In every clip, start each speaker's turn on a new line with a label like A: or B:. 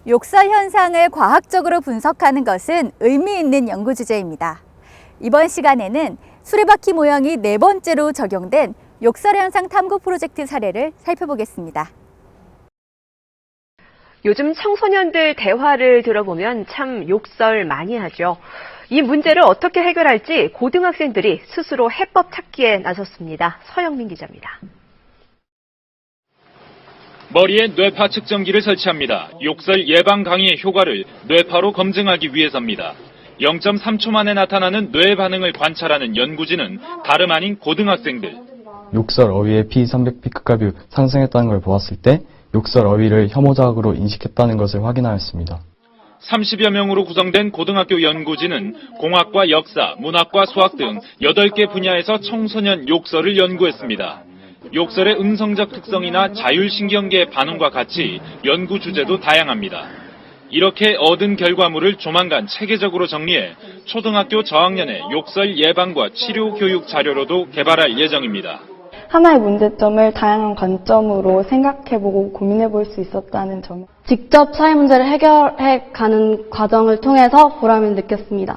A: 욕설 현상을 과학적으로 분석하는 것은 의미 있는 연구 주제입니다. 이번 시간에는 수레바퀴 모형이 4번째로 적용된 욕설 현상 탐구 프로젝트 사례를 살펴보겠습니다.
B: 요즘 청소년들 대화를 들어보면 참 욕설 많이 하죠. 이 문제를 어떻게 해결할지 고등학생들이 스스로 해법 찾기에 나섰습니다. 서영민 기자입니다.
C: 머리에 뇌파 측정기를 설치합니다. 욕설 예방 강의의 효과를 뇌파로 검증하기 위해서입니다. 0.3초 만에 나타나는 뇌 반응을 관찰하는 연구진은 다름 아닌 고등학생들.
D: 욕설 어휘의 P300 피크값이 상승했다는 걸 보았을 때 욕설 어휘를 혐오자극으로 인식했다는 것을 확인하였습니다.
C: 30여 명으로 구성된 고등학교 연구진은 공학과 역사, 문학과 수학 등 8개 분야에서 청소년 욕설을 연구했습니다. 욕설의 음성적 특성이나 자율신경계의 반응과 같이 연구 주제도 다양합니다. 이렇게 얻은 결과물을 조만간 체계적으로 정리해 초등학교 저학년의 욕설 예방과 치료 교육 자료로도 개발할 예정입니다.
E: 하나의 문제점을 다양한 관점으로 생각해보고 고민해볼 수 있었다는 점. 직접 사회 문제를 해결해가는 과정을 통해서 보람을 느꼈습니다.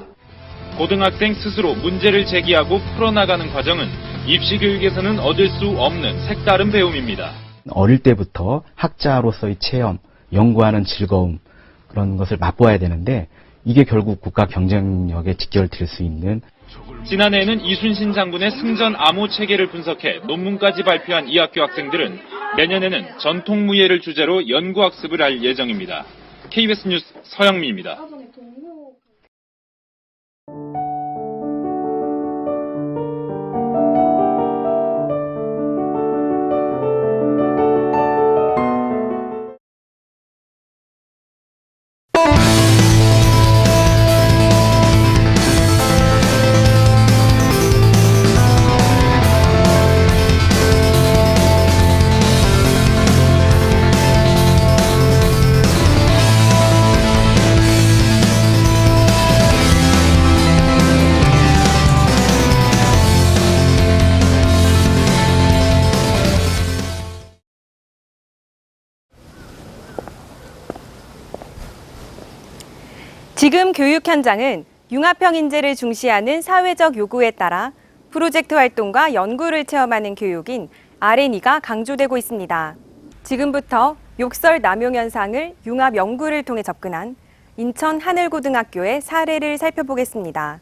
C: 고등학생 스스로 문제를 제기하고 풀어나가는 과정은 입시 교육에서는 얻을 수 없는 색다른 배움입니다.
F: 어릴 때부터 학자로서의 체험, 연구하는 즐거움 그런 것을 맛보아야 되는데 이게 결국 국가 경쟁력에 직결 될 수 있는.
C: 지난해에는 이순신 장군의 승전 암호 체계를 분석해 논문까지 발표한 이 학교 학생들은 내년에는 전통무예를 주제로 연구학습을 할 예정입니다. KBS 뉴스 서영민입니다.
G: 지금 교육 현장은 융합형 인재를 중시하는 사회적 요구에 따라 프로젝트 활동과 연구를 체험하는 교육인 R&E가 강조되고 있습니다. 지금부터 욕설 남용 현상을 융합 연구를 통해 접근한 인천 하늘고등학교의 사례를 살펴보겠습니다.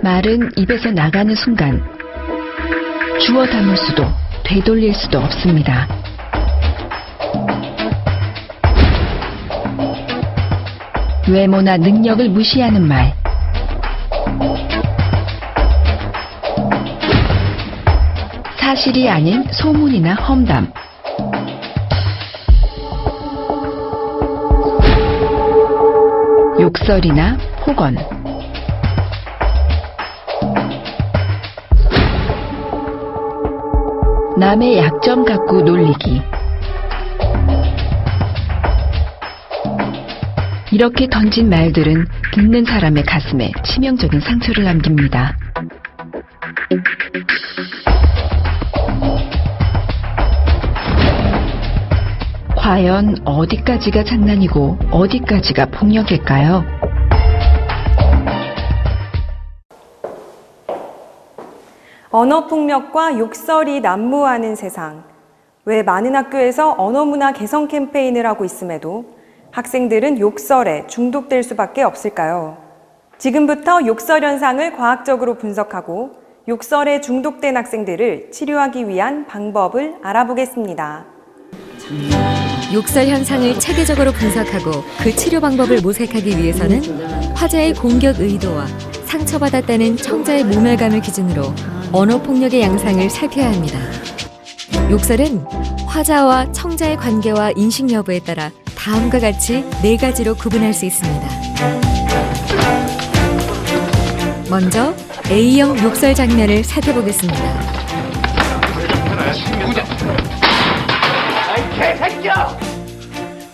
H: 말은 입에서 나가는 순간 주워 담을 수도 되돌릴 수도 없습니다. 외모나 능력을 무시하는 말, 사실이 아닌 소문이나 험담, 욕설이나 폭언, 남의 약점 갖고 놀리기. 이렇게 던진 말들은 듣는 사람의 가슴에 치명적인 상처를 남깁니다. 과연 어디까지가 장난이고 어디까지가 폭력일까요?
G: 언어폭력과 욕설이 난무하는 세상. 왜 많은 학교에서 언어문화 개선 캠페인을 하고 있음에도 학생들은 욕설에 중독될 수밖에 없을까요? 지금부터 욕설 현상을 과학적으로 분석하고 욕설에 중독된 학생들을 치료하기 위한 방법을 알아보겠습니다.
I: 욕설 현상을 체계적으로 분석하고 그 치료 방법을 모색하기 위해서는 화자의 공격 의도와 상처받았다는 청자의 모멸감을 기준으로 언어폭력의 양상을 살펴야 합니다. 욕설은 화자와 청자의 관계와 인식 여부에 따라 다음과 같이 4가지로 구분할 수 있습니다. 먼저 A형 욕설 장면을 살펴보겠습니다.
J: 아이 개새끼야!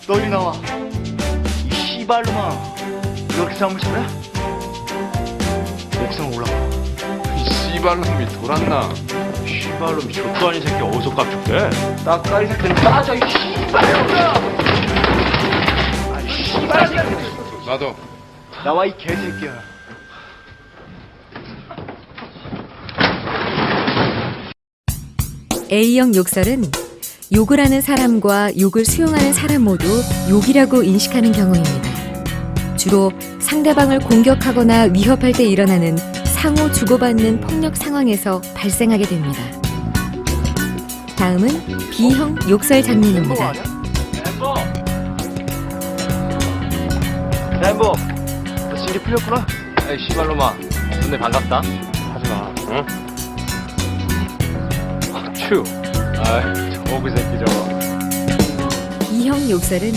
J: 너 이리 나와. 이 씨발놈아. 이렇게 싸움을 쳐라? 옥상 올라가.
K: 이 씨발놈이 돌았나?
J: 씨발놈이 족도 아닌 새끼 어디서 깝죽대? 따까이 새끼는 따져 이 씨발놈아! 아이 씨발 새끼.
K: 나도.
J: 나와 이 개새끼야.
I: A형 욕설은 욕을 하는 사람과 욕을 수용하는 사람 모두 욕이라고 인식하는 경우입니다. 주로 상대방을 공격하거나 위협할 때 일어나는 상호 주고받는 폭력 상황에서 발생하게 됩니다. 다음은 B형 욕설 장면입니다.
J: 램보, 너 진짜 풀렸구나? 에이 씨발놈아, 근데 반갑다. 하지마, 응? 휴, 아이 저거 새끼 저거.
I: B형 욕설은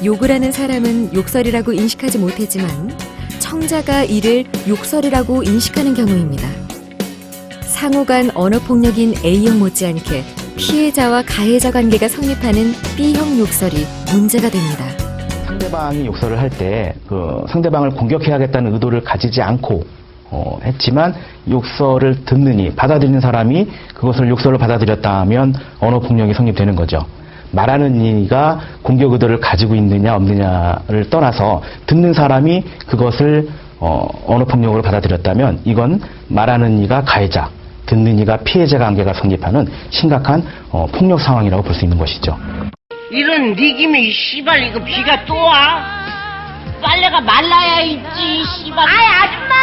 I: 욕을 하는 사람은 욕설이라고 인식하지 못했지만 청자가 이를 욕설이라고 인식하는 경우입니다. 상호 간 언어폭력인 A형 못지않게 피해자와 가해자 관계가 성립하는 B형 욕설이 문제가 됩니다.
F: 상대방이 욕설을 할 때 상대방을 공격해야겠다는 의도를 가지지 않고 했지만 욕설을 듣는 이 받아들이는 사람이 그것을 욕설로 받아들였다면 언어폭력이 성립되는 거죠. 말하는 이가 공격 의도를 가지고 있느냐 없느냐를 떠나서 듣는 사람이 그것을 언어폭력으로 받아들였다면 이건 말하는 이가 가해자, 듣는 이가 피해자 관계가 성립하는 심각한 폭력 상황이라고 볼 수 있는 것이죠.
L: 이런 니김에 이 씨발 이거 비가 또 와? 빨래가 말라야 있지 씨발. 아이 아줌마!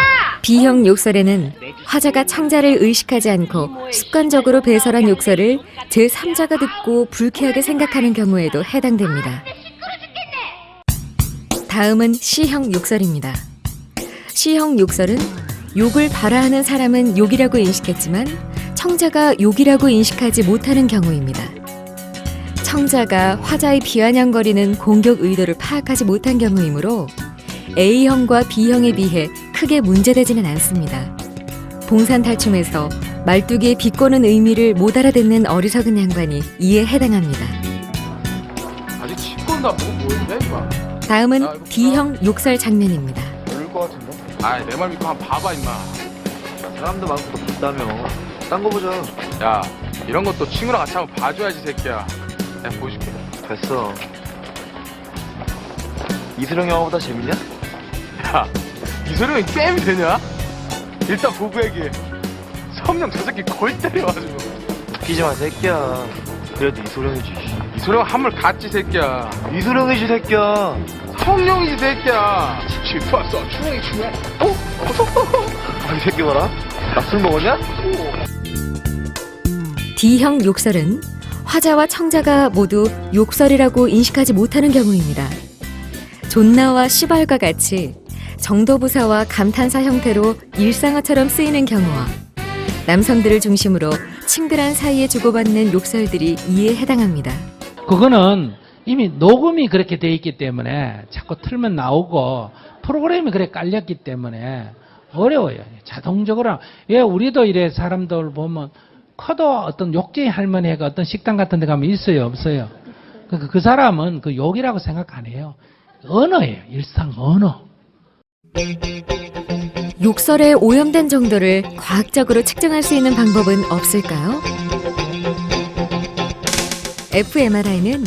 I: B형 욕설에는 화자가 청자를 의식하지 않고 습관적으로 배설한 욕설을 제3자가 듣고 불쾌하게 생각하는 경우에도 해당됩니다. 다음은 C형 욕설입니다. C형 욕설은 욕을 발화하는 사람은 욕이라고 인식했지만 청자가 욕이라고 인식하지 못하는 경우입니다. 청자가 화자의 비아냥거리는 공격 의도를 파악하지 못한 경우이므로 A형과 B형에 비해 크게 문제되지는 않습니다. 봉산탈춤에서 말뚝에 비꼬는 의미를 못 알아듣는 어리석은 양반이 이에 해당합니다.
K: 아직 집건다 뭐했냐 임마.
I: 다음은 D형 욕설 장면입니다.
J: 모를 것 같은데?
K: 아이 내 말 믿고 한번 봐봐 임마.
J: 사람도 많고 더 본다며. 딴 거 보자.
K: 야 이런 것도 친구랑 같이 한번 봐줘야지 새끼야. 내가 보여줄게.
J: 됐어. 이수령 영화보다 재밌냐?
K: 야 이소룡이 게임이 되냐? 일단 보고 얘기해. 성령 저 새끼 골 때려가지고.
J: 웃기지 마 새끼야. 그래도 이소령이지.
K: 이소룡 한물 갔지 새끼야.
J: 이소령이지 새끼야.
K: 성령이지 새끼야. 집 왔어. 추렁이 추렁.
J: 아, 이 새끼 봐라. 나 술 먹었냐?
I: D형 욕설은 화자와 청자가 모두 욕설이라고 인식하지 못하는 경우입니다. 존나와 씨발과 같이 정도부사와 감탄사 형태로 일상어처럼 쓰이는 경우와 남성들을 중심으로 친근한 사이에 주고받는 욕설들이 이에 해당합니다.
M: 그거는 이미 녹음이 그렇게 돼 있기 때문에 자꾸 틀면 나오고 프로그램이 그렇게 깔렸기 때문에 어려워요. 자동적으로. 왜 우리도 이래 사람들 보면 커도 어떤 욕쟁이 할머니가 어떤 식당 같은 데 가면 있어요, 없어요? 그 사람은 그 욕이라고 생각 안 해요. 언어예요. 일상 언어.
I: 욕설의 오염된 정도를 과학적으로 측정할 수 있는 방법은 없을까요? fMRI는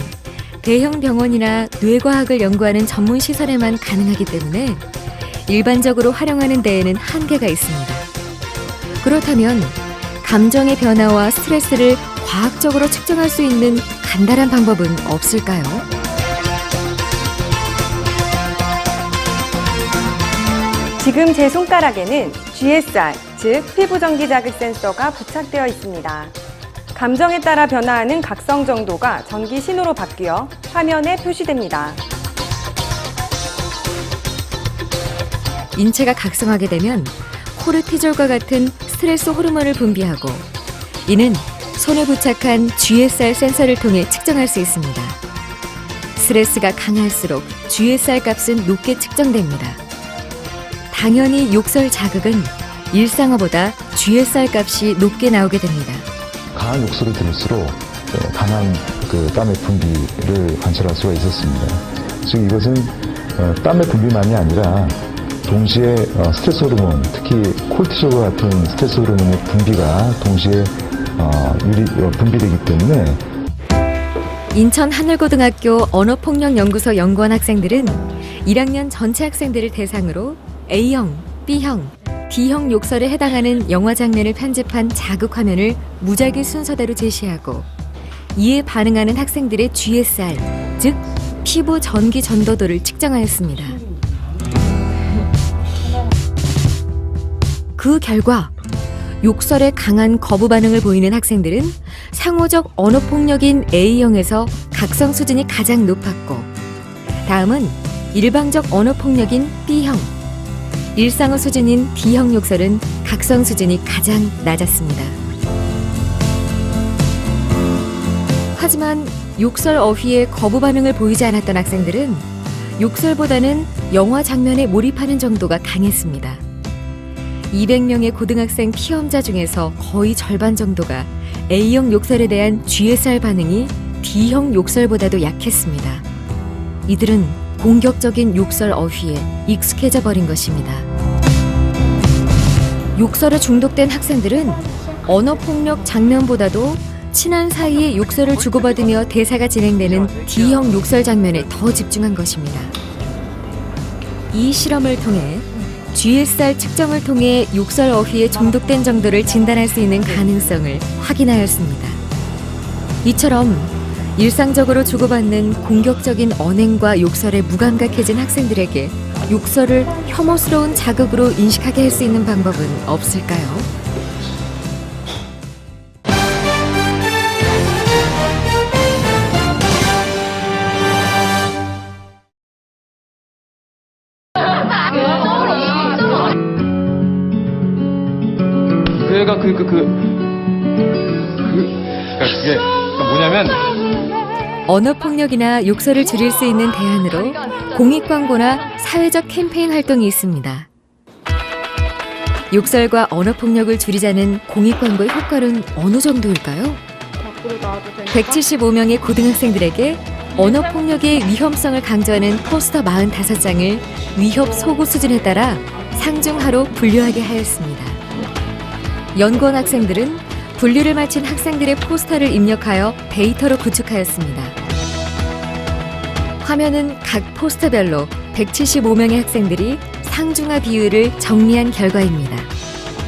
I: 대형 병원이나 뇌과학을 연구하는 전문 시설에만 가능하기 때문에 일반적으로 활용하는 데에는 한계가 있습니다. 그렇다면 감정의 변화와 스트레스를 과학적으로 측정할 수 있는 간단한 방법은 없을까요?
G: 지금 제 손가락에는 GSR, 즉 피부전기 자극 센서가 부착되어 있습니다. 감정에 따라 변화하는 각성 정도가 전기 신호로 바뀌어 화면에 표시됩니다.
I: 인체가 각성하게 되면 코르티졸과 같은 스트레스 호르몬을 분비하고 이는 손에 부착한 GSR 센서를 통해 측정할 수 있습니다. 스트레스가 강할수록 GSR 값은 높게 측정됩니다. 당연히 욕설 자극은 일상어보다 GSR 값이 높게 나오게 됩니다.
N: 강한 욕설을 들을수록 강한 땀의 분비를 관찰할 수가 있었습니다. 즉 이것은 땀의 분비만이 아니라 동시에 스트레스 호르몬, 특히 콜티졸 같은 스트레스 호르몬의 분비가 동시에 분비되기 때문에
I: 인천 하늘고등학교 언어폭력연구소 연구원 학생들은 1학년 전체 학생들을 대상으로 A형, B형, D형 욕설에 해당하는 영화 장면을 편집한 자극 화면을 무작위 순서대로 제시하고 이에 반응하는 학생들의 GSR, 즉 피부 전기 전도도를 측정하였습니다. 그 결과 욕설에 강한 거부 반응을 보이는 학생들은 상호적 언어폭력인 A형에서 각성 수준이 가장 높았고 다음은 일방적 언어폭력인 B형, 일상어 수준인 D형 욕설은 각성 수준이 가장 낮았습니다. 하지만 욕설 어휘에 거부 반응을 보이지 않았던 학생들은 욕설보다는 영화 장면에 몰입하는 정도가 강했습니다. 200명의 고등학생 피험자 중에서 거의 절반 정도가 A형 욕설에 대한 GSR 반응이 D형 욕설보다도 약했습니다. 이들은 공격적인 욕설 어휘에 익숙해져 버린 것입니다. 욕설에 중독된 학생들은 언어폭력 장면보다도 친한 사이에 욕설을 주고받으며 대사가 진행되는 D형 욕설 장면에 더 집중한 것입니다. 이 실험을 통해 GSR 측정을 통해 욕설 어휘에 중독된 정도를 진단할 수 있는 가능성을 확인하였습니다. 이처럼 일상적으로 주고받는 공격적인 언행과 욕설에 무감각해진 학생들에게 욕설을 혐오스러운 자극으로 인식하게 할 수 있는 방법은 없을까요?
K: 그러니까 그게 뭐냐면
I: 언어폭력이나 욕설을 줄일 수 있는 대안으로 공익광고나 사회적 캠페인 활동이 있습니다. 욕설과 언어폭력을 줄이자는 공익광고의 효과는 어느 정도일까요? 175명의 고등학생들에게 언어폭력의 위험성을 강조하는 포스터 45장을 위협 소구 수준에 따라 상중하로 분류하게 하였습니다. 연구원 학생들은 분류를 마친 학생들의 포스터를 입력하여 데이터로 구축하였습니다. 화면은 각 포스터별로 175명의 학생들이 상중하 비율을 정리한 결과입니다.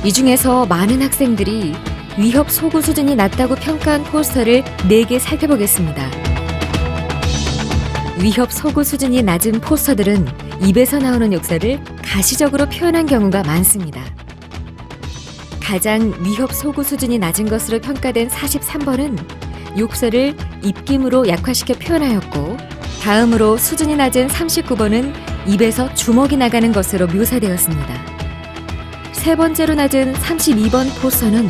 I: 이 중에서 많은 학생들이 위협 소구 수준이 낮다고 평가한 포스터를 4개 살펴보겠습니다. 위협 소구 수준이 낮은 포스터들은 입에서 나오는 욕설을 가시적으로 표현한 경우가 많습니다. 가장 위협 소구 수준이 낮은 것으로 평가된 43번은 욕설을 입김으로 약화시켜 표현하였고 다음으로 수준이 낮은 39번은 입에서 주먹이 나가는 것으로 묘사되었습니다. 세 번째로 낮은 32번 포스터는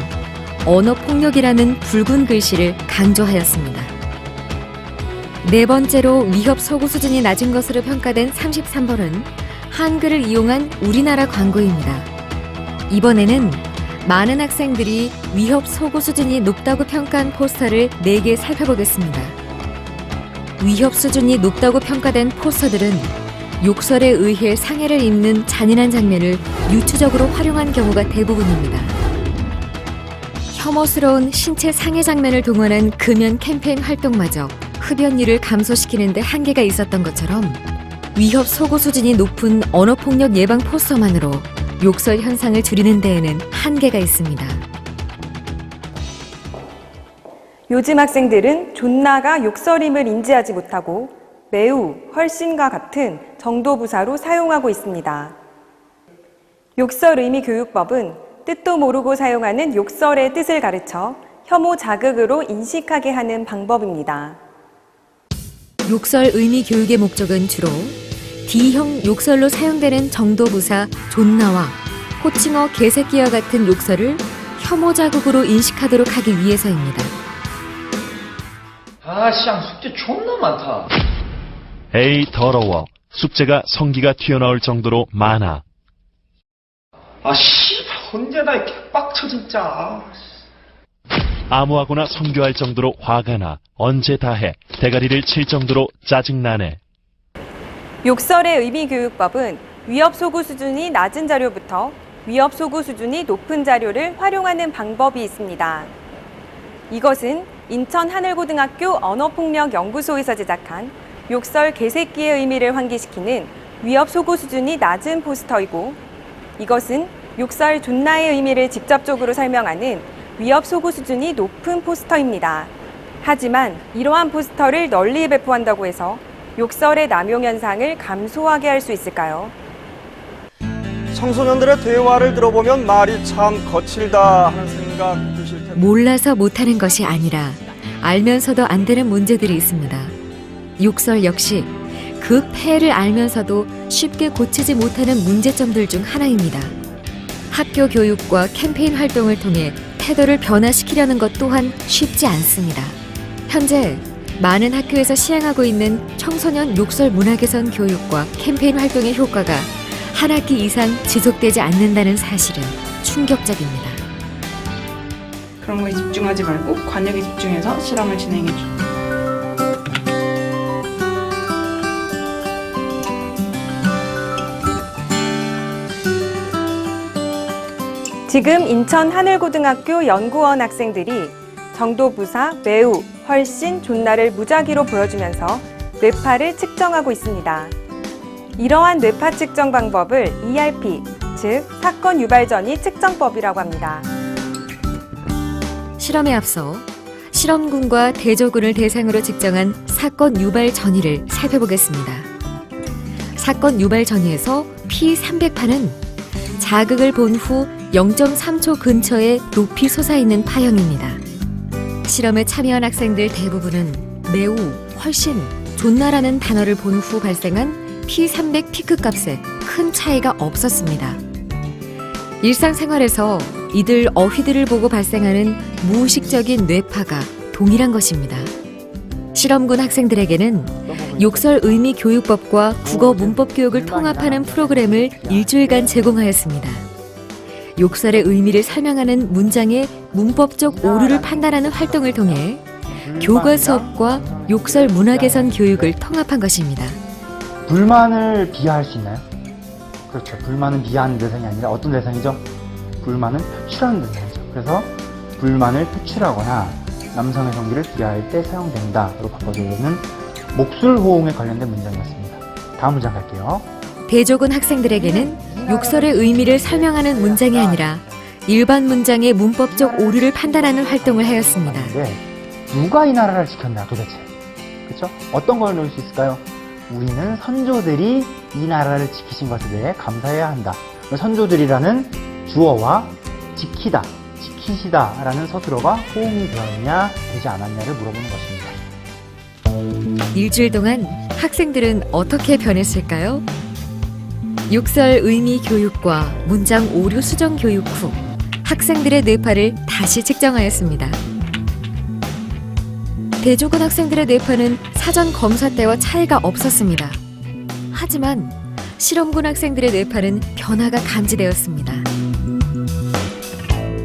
I: 언어폭력이라는 붉은 글씨를 강조하였습니다. 네 번째로 위협 소구 수준이 낮은 것으로 평가된 33번은 한글을 이용한 우리나라 광고입니다. 이번에는 많은 학생들이 위협 소구 수준이 높다고 평가한 포스터를 4개 살펴보겠습니다. 위협 수준이 높다고 평가된 포스터들은 욕설에 의해 상해를 입는 잔인한 장면을 유추적으로 활용한 경우가 대부분입니다. 혐오스러운 신체 상해 장면을 동원한 금연 캠페인 활동마저 흡연율을 감소시키는 데 한계가 있었던 것처럼 위협 소구 수준이 높은 언어폭력 예방 포스터만으로 욕설 현상을 줄이는 데에는 한계가 있습니다.
G: 요즘 학생들은 존나가 욕설임을 인지하지 못하고 매우, 훨씬과 같은 정도부사로 사용하고 있습니다. 욕설 의미 교육법은 뜻도 모르고 사용하는 욕설의 뜻을 가르쳐 혐오 자극으로 인식하게 하는 방법입니다.
I: 욕설 의미 교육의 목적은 주로 D형 욕설로 사용되는 정도부사 존나와 호칭어 개새끼와 같은 욕설을 혐오 자극으로 인식하도록 하기 위해서입니다.
J: 아씨앙 숙제 존나 많다.
O: 에이 더러워. 숙제가 성기가 튀어나올 정도로 많아.
J: 아 씨발 언제 나 이렇게 빡쳐 진짜.
O: 아무하고나 성교할 정도로 화가 나. 언제 다 해. 대가리를 칠 정도로 짜증나네.
G: 욕설의 의미 교육법은 위협 소구 수준이 낮은 자료부터 위협 소구 수준이 높은 자료를 활용하는 방법이 있습니다. 이것은 인천 하늘고등학교 언어폭력연구소에서 제작한 욕설 개새끼의 의미를 환기시키는 위협 소구 수준이 낮은 포스터이고, 이것은 욕설 존나의 의미를 직접적으로 설명하는 위협 소구 수준이 높은 포스터입니다. 하지만 이러한 포스터를 널리 배포한다고 해서 욕설의 남용 현상을 감소하게 할 수 있을까요?
P: 청소년들의 대화를 들어보면 말이 참 거칠다 하는 생각 드실 텐데.
I: 몰라서 못하는 것이 아니라 알면서도 안 되는 문제들이 있습니다. 욕설 역시 그 폐해를 알면서도 쉽게 고치지 못하는 문제점들 중 하나입니다. 학교 교육과 캠페인 활동을 통해 태도를 변화시키려는 것 또한 쉽지 않습니다. 현재 많은 학교에서 시행하고 있는 청소년 욕설 문화 개선 교육과 캠페인 활동의 효과가 한 학기 이상 지속되지 않는다는 사실은 충격적입니다.
Q: 그런 거에 집중하지 말고 관역에 집중해서 실험을 진행해줘.
G: 지금 인천 하늘고등학교 연구원 학생들이 정도부사, 매우, 훨씬, 존나를 무작위로 보여주면서 뇌파를 측정하고 있습니다. 이러한 뇌파 측정 방법을 ERP, 즉 사건 유발 전이 측정법이라고 합니다.
I: 실험에 앞서 실험군과 대조군을 대상으로 측정한 사건 유발 전이를 살펴보겠습니다. 사건 유발 전이에서 P300파는 자극을 본 후 0.3초 근처에 높이 솟아있는 파형입니다. 실험에 참여한 학생들 대부분은 매우, 훨씬, 존나라는 단어를 본 후 발생한 P300 피크 값에 큰 차이가 없었습니다. 일상생활에서 이들 어휘들을 보고 발생하는 무의식적인 뇌파가 동일한 것입니다. 실험군 학생들에게는 욕설 의미 교육법과 국어 문법 교육을 통합하는 프로그램을 일주일간 제공하였습니다. 욕설의 의미를 설명하는 문장의 문법적 오류를 판단하는 활동을 통해 교과 수업과 욕설 문화 개선 교육을 통합한 것입니다.
R: 불만을 비하할 수 있나요? 그렇죠. 불만은 비하하는 대상이 아니라 어떤 대상이죠? 불만은 표출하는 대상이죠. 그래서 불만을 표출하거나 남성의 성기를 비하할 때 사용된다로 바꿔주는 목술 호응에 관련된 문장이었습니다. 다음 문장 갈게요.
I: 대조군 학생들에게는 욕설의 의미를 설명하는 문장이 아니라 일반 문장의 문법적 오류를 판단하는 활동을 하였습니다.
R: 누가 이 나라를 지켰나 도대체? 그렇죠? 어떤 걸 넣을 수 있을까요? 우리는 선조들이 이 나라를 지키신 것에 대해 감사해야 한다. 선조들이라는 주어와 지키다, 지키시다라는 서술어가 호응이 되었냐 되지 않았냐를 물어보는 것입니다.
I: 일주일 동안 학생들은 어떻게 변했을까요? 욕설 의미 교육과 문장 오류 수정 교육 후 학생들의 뇌파를 다시 측정하였습니다. 대조군 학생들의 뇌파는 사전 검사 때와 차이가 없었습니다. 하지만 실험군 학생들의 뇌파는 변화가 감지되었습니다.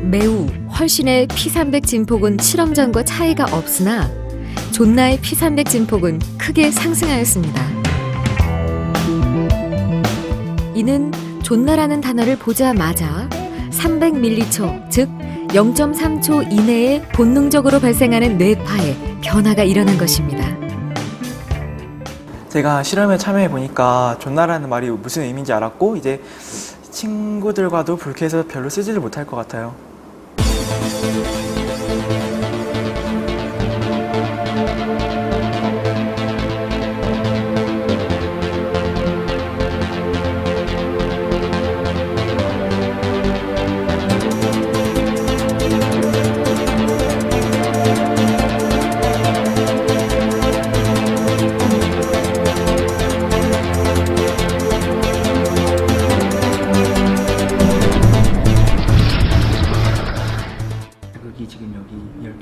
I: 매우, 훨씬의 P300 진폭은 실험 전과 차이가 없으나 존나의 P300 진폭은 크게 상승하였습니다. 이는 존나라는 단어를 보자마자 300m초, 즉 0.3초 이내에 본능적으로 발생하는 뇌파에 변화가 일어난 것입니다.
S: 제가 실험에 참여해 보니까 존나라는 말이 무슨 의미인지 알았고 이제 친구들과도 불쾌해서 별로 쓰지를 못할 것 같아요.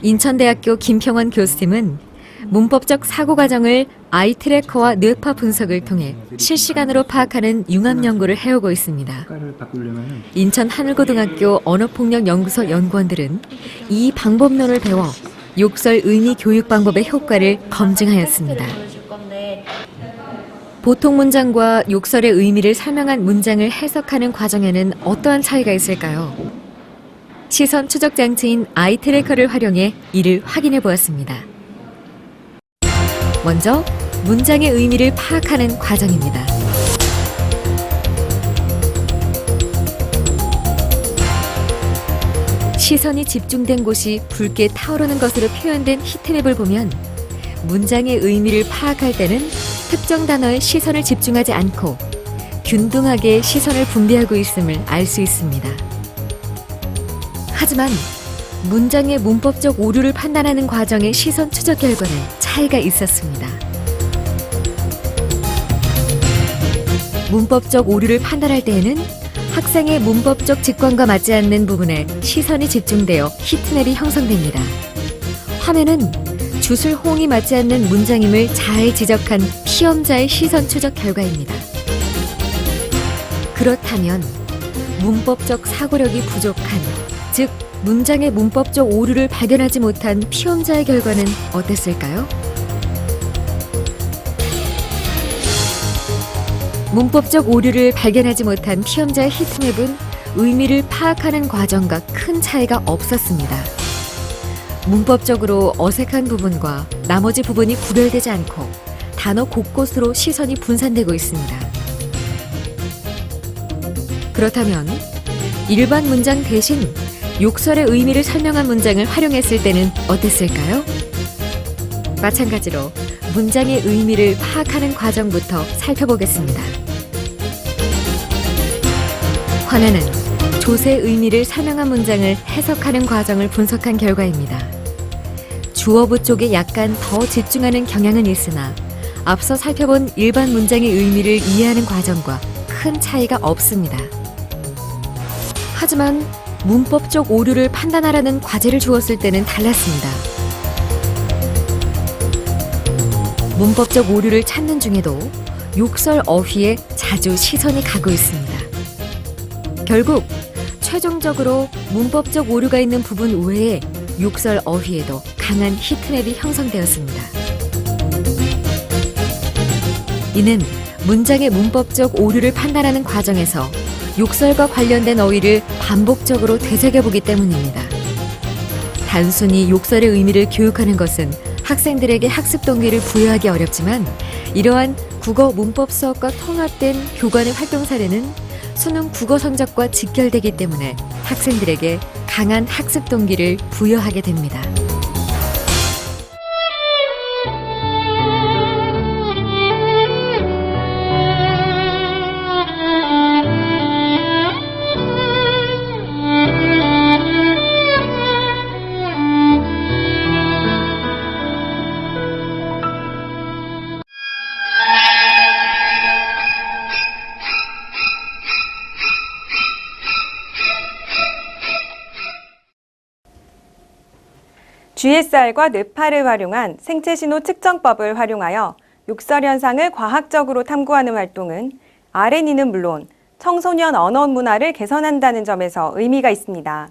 I: 인천대학교 김평원 교수팀은 문법적 사고 과정을 아이 트래커와 뇌파 분석을 통해 실시간으로 파악하는 융합 연구를 해오고 있습니다. 인천 하늘고등학교 언어폭력연구소 연구원들은 이 방법론을 배워 욕설 의미 교육 방법의 효과를 검증하였습니다. 보통 문장과 욕설의 의미를 설명한 문장을 해석하는 과정에는 어떠한 차이가 있을까요? 시선 추적 장치인 아이 트래커를 활용해 이를 확인해 보았습니다. 먼저 문장의 의미를 파악하는 과정입니다. 시선이 집중된 곳이 붉게 타오르는 것으로 표현된 히트맵을 보면 문장의 의미를 파악할 때는 특정 단어에 시선을 집중하지 않고 균등하게 시선을 분배하고 있음을 알 수 있습니다. 하지만 문장의 문법적 오류를 판단하는 과정의 시선 추적 결과는 차이가 있었습니다. 문법적 오류를 판단할 때에는 학생의 문법적 직관과 맞지 않는 부분에 시선이 집중되어 히트맵이 형성됩니다. 화면은 주술 호응이 맞지 않는 문장임을 잘 지적한 시험자의 시선 추적 결과입니다. 그렇다면 문법적 사고력이 부족한, 즉 문장의 문법적 오류를 발견하지 못한 피험자의 결과는 어땠을까요? 문법적 오류를 발견하지 못한 피험자의 히트맵은 의미를 파악하는 과정과 큰 차이가 없었습니다. 문법적으로 어색한 부분과 나머지 부분이 구별되지 않고 단어 곳곳으로 시선이 분산되고 있습니다. 그렇다면 일반 문장 대신 욕설의 의미를 설명한 문장을 활용했을 때는 어땠을까요? 마찬가지로 문장의 의미를 파악하는 과정부터 살펴보겠습니다. 하나는 조세 의미를 설명한 문장을 해석하는 과정을 분석한 결과입니다. 주어부 쪽에 약간 더 집중하는 경향은 있으나 앞서 살펴본 일반 문장의 의미를 이해하는 과정과 큰 차이가 없습니다. 하지만 문법적 오류를 판단하라는 과제를 주었을 때는 달랐습니다. 문법적 오류를 찾는 중에도 욕설 어휘에 자주 시선이 가고 있습니다. 결국 최종적으로 문법적 오류가 있는 부분 외에 욕설 어휘에도 강한 히트맵이 형성되었습니다. 이는 문장의 문법적 오류를 판단하는 과정에서 욕설과 관련된 어휘를 반복적으로 되새겨보기 때문입니다. 단순히 욕설의 의미를 교육하는 것은 학생들에게 학습 동기를 부여하기 어렵지만 이러한 국어 문법 수업과 통합된 교관의 활동 사례는 수능 국어 성적과 직결되기 때문에 학생들에게 강한 학습 동기를 부여하게 됩니다.
G: GSR과 뇌파를 활용한 생체신호 측정법을 활용하여 욕설 현상을 과학적으로 탐구하는 활동은 R&E는 물론 청소년 언어 문화를 개선한다는 점에서 의미가 있습니다.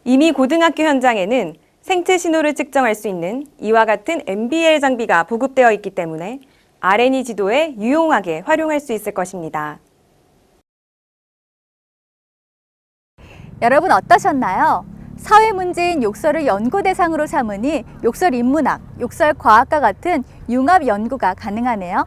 G: 이미 고등학교 현장에는 생체신호를 측정할 수 있는 이와 같은 MBL 장비가 보급되어 있기 때문에 R&E 지도에 유용하게 활용할 수 있을 것입니다.
A: 여러분 어떠셨나요? 사회 문제인 욕설을 연구 대상으로 삼으니 욕설 인문학, 욕설 과학과 같은 융합 연구가 가능하네요.